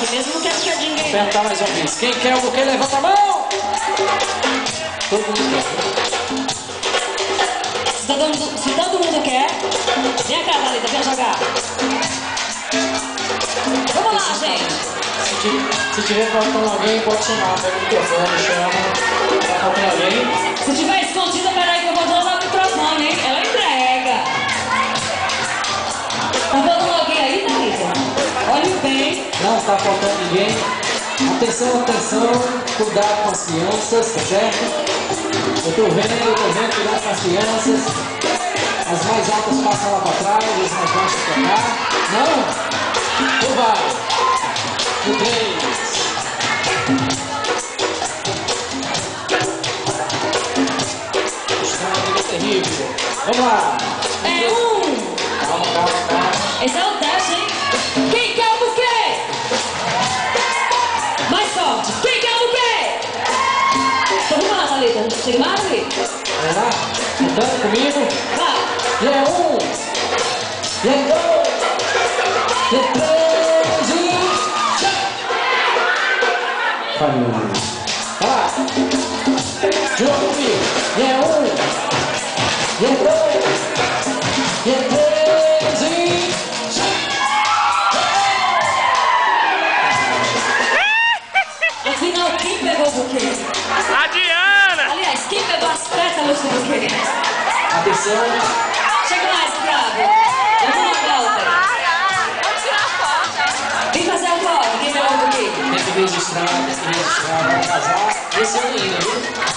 aqui mesmo, não quero ficar de ninguém. Apertar mais uma vez. Quem quer o buquê, levanta a mão! Todo mundo quer. Se todo mundo quer, vem cá, Thalita, vem jogar. Vamos lá, gente. Se tiver faltando alguém, pode chamar. Pega o microfone, chama. Tá faltando alguém? Se tiver escondida, peraí que eu vou usar o microfone, hein? Ela entrega. Tá faltando alguém aí, Thalita? Olhe bem. Não tá faltando ninguém. Atenção, atenção. Cuidado com as crianças, tá certo? Eu tô vendo, cuidado com as crianças. As mais altas passam lá pra trás, as mais baixas pra cá. Não? Então vai. No 3. Estrada é terrível. Vamos lá. É 1. Calma, calma, calma. Esse é o teste, hein? Quem quer o buquê? Mais forte. Quem quer o buquê? Então vamos lá, Thalita. Chega mais, Thalita. Vai lá. Contando comigo. Vai. E é 1. E é 2. E é 3. E... Falhou. Vai lá. De novo comigo. E é 1. E é 2. E é 3. E... Afinal, quem pegou o buquê? A Diana! Aliás, quem pegou as pétalas do buquê? Atenção. Chega mais, Flávio. Vamos lá, Walter. Vem fazer a foto. Quem pegou o buquê? Tem que registrar, Vamos casar esse ano ainda, viu?